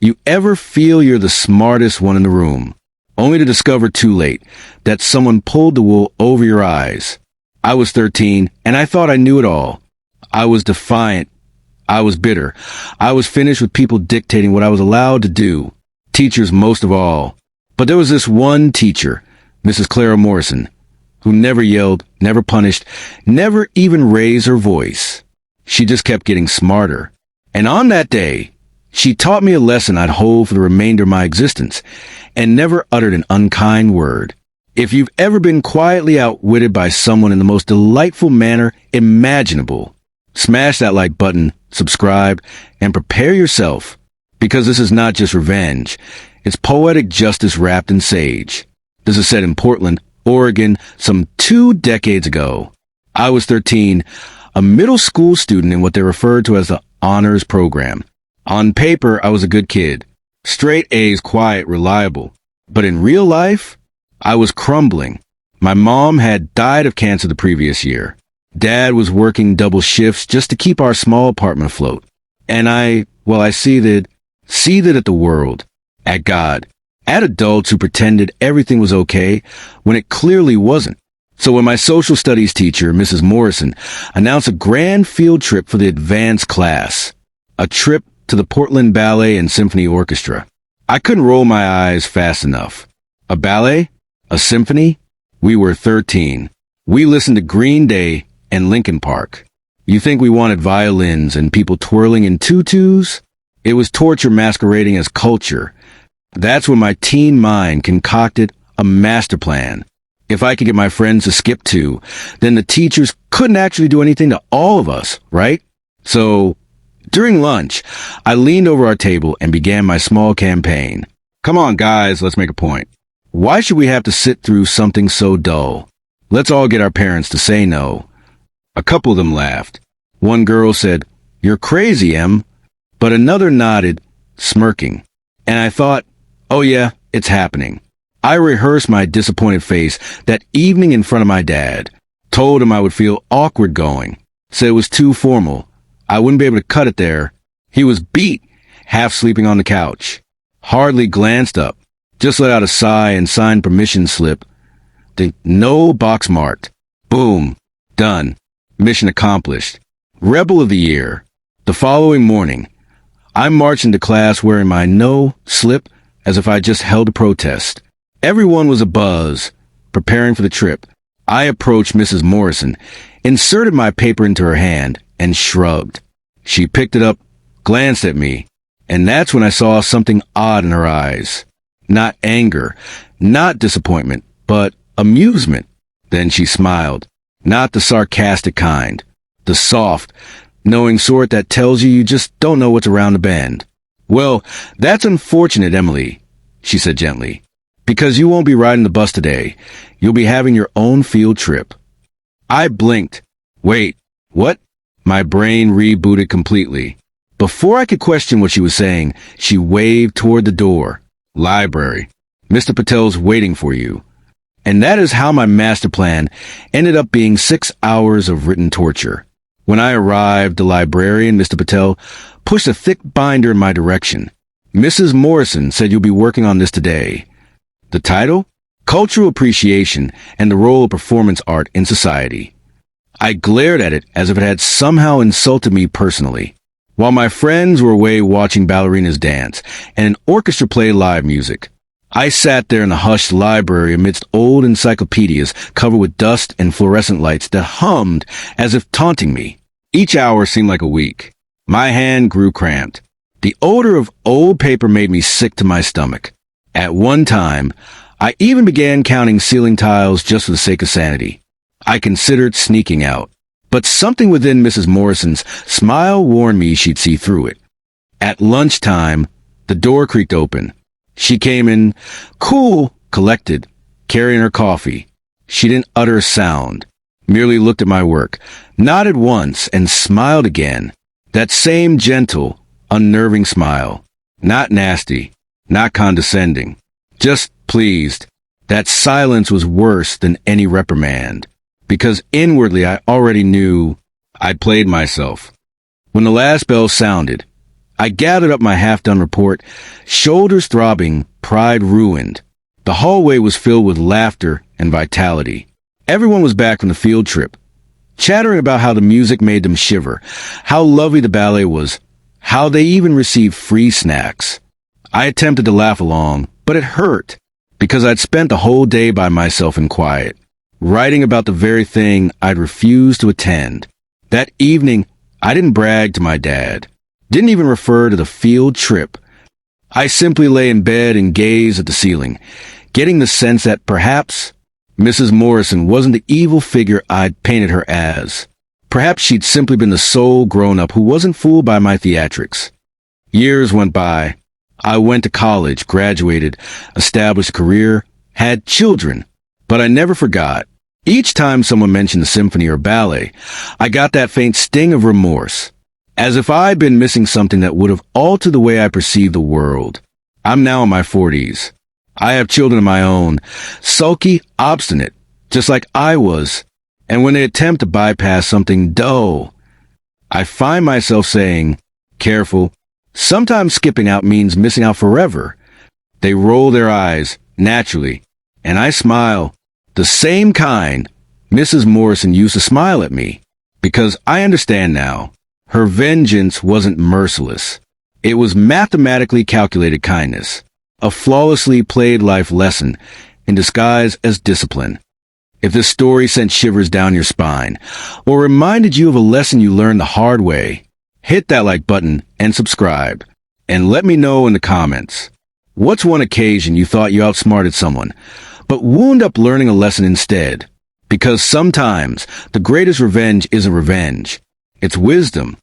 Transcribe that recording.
You ever feel you're the smartest one in the room, only to discover too late that someone pulled the wool over your eyes? I was 13, and I thought I knew it all. I was defiant. I was bitter. I was finished with people dictating what I was allowed to do, teachers most of all. But there was this one teacher, Mrs. Clara Morrison, who never yelled, never punished, never even raised her voice. She just kept getting smarter. And on that day, she taught me a lesson I'd hold for the remainder of my existence, and never uttered an unkind word. If you've ever been quietly outwitted by someone in the most delightful manner imaginable, smash that like button, subscribe, and prepare yourself, because this is not just revenge. It's poetic justice wrapped in sage. This is set in Portland, Oregon, some 2 decades ago. I was 13, a middle school student in what they referred to as the honors program. On paper, I was a good kid. Straight A's, quiet, reliable. But in real life, I was crumbling. My mom had died of cancer the previous year. Dad was working double shifts just to keep our small apartment afloat. And I seethed at the world, at God, at adults who pretended everything was okay when it clearly wasn't. So when my social studies teacher, Mrs. Morrison, announced a grand field trip for the advanced class, a trip to the Portland Ballet and Symphony Orchestra, I couldn't roll my eyes fast enough. A ballet? A symphony? We were 13. We listened to Green Day and Linkin Park. You think we wanted violins and people twirling in tutus? It was torture masquerading as culture. That's when my teen mind concocted a master plan. If I could get my friends to skip 2, then the teachers couldn't actually do anything to all of us, right? So, during lunch, I leaned over our table and began my small campaign. Come on, guys, let's make a point. Why should we have to sit through something so dull? Let's all get our parents to say no. A couple of them laughed. One girl said, "You're crazy, Em." But another nodded, smirking. And I thought, oh yeah, it's happening. I rehearsed my disappointed face that evening in front of my dad. Told him I would feel awkward going. Said it was too formal. I wouldn't be able to cut it there. He was beat, half sleeping on the couch. Hardly glanced up. Just let out a sigh and signed permission slip. The no box marked. Boom. Done. Mission accomplished. Rebel of the year. The following morning, I marched into class wearing my no slip as if I just held a protest. Everyone was abuzz, preparing for the trip. I approached Mrs. Morrison, inserted my paper into her hand, and shrugged. She picked it up, glanced at me, and that's when I saw something odd in her eyes. Not anger, not disappointment, but amusement. Then she smiled. Not the sarcastic kind. The soft, knowing sort that tells you just don't know what's around the bend. "Well, that's unfortunate, Emily," she said gently, "because you won't be riding the bus today. You'll be having your own field trip." I blinked. Wait, what? My brain rebooted completely. Before I could question what she was saying, she waved toward the door. "Library. Mr. Patel's waiting for you." And that is how my master plan ended up being 6 hours of written torture. When I arrived, the librarian, Mr. Patel, pushed a thick binder in my direction. "Mrs. Morrison said you'll be working on this today." The title? Cultural Appreciation and the Role of Performance Art in Society. I glared at it as if it had somehow insulted me personally. While my friends were away watching ballerinas dance and an orchestra play live music, I sat there in the hushed library amidst old encyclopedias covered with dust and fluorescent lights that hummed as if taunting me. Each hour seemed like a week. My hand grew cramped. The odor of old paper made me sick to my stomach. At one time, I even began counting ceiling tiles just for the sake of sanity. I considered sneaking out, but something within Mrs. Morrison's smile warned me she'd see through it. At lunchtime, the door creaked open. She came in, cool, collected, carrying her coffee. She didn't utter a sound, merely looked at my work, nodded once, and smiled again. That same gentle, unnerving smile. Not nasty, not condescending, just pleased. That silence was worse than any reprimand, because inwardly I already knew I'd played myself. When the last bell sounded, I gathered up my half-done report, shoulders throbbing, pride ruined. The hallway was filled with laughter and vitality. Everyone was back from the field trip, chattering about how the music made them shiver, how lovely the ballet was, how they even received free snacks. I attempted to laugh along, but it hurt, because I'd spent the whole day by myself in quiet, writing about the very thing I'd refused to attend. That evening, I didn't brag to my dad, didn't even refer to the field trip. I simply lay in bed and gazed at the ceiling, getting the sense that perhaps Mrs. Morrison wasn't the evil figure I'd painted her as. Perhaps she'd simply been the sole grown-up who wasn't fooled by my theatrics. Years went by. I went to college, graduated, established a career, had children. But I never forgot. Each time someone mentioned the symphony or ballet, I got that faint sting of remorse, as if I'd been missing something that would have altered the way I perceived the world. I'm now in my 40s. I have children of my own, sulky, obstinate, just like I was. And when they attempt to bypass something dull, I find myself saying, "Careful. Sometimes skipping out means missing out forever." They roll their eyes, naturally, and I smile. The same kind Mrs. Morrison used to smile at me, because I understand now. Her vengeance wasn't merciless. It was mathematically calculated kindness, a flawlessly played life lesson in disguise as discipline. If this story sent shivers down your spine, or reminded you of a lesson you learned the hard way, hit that like button and subscribe. And let me know in the comments, what's one occasion you thought you outsmarted someone, but wound up learning a lesson instead? Because sometimes the greatest revenge isn't revenge, it's wisdom.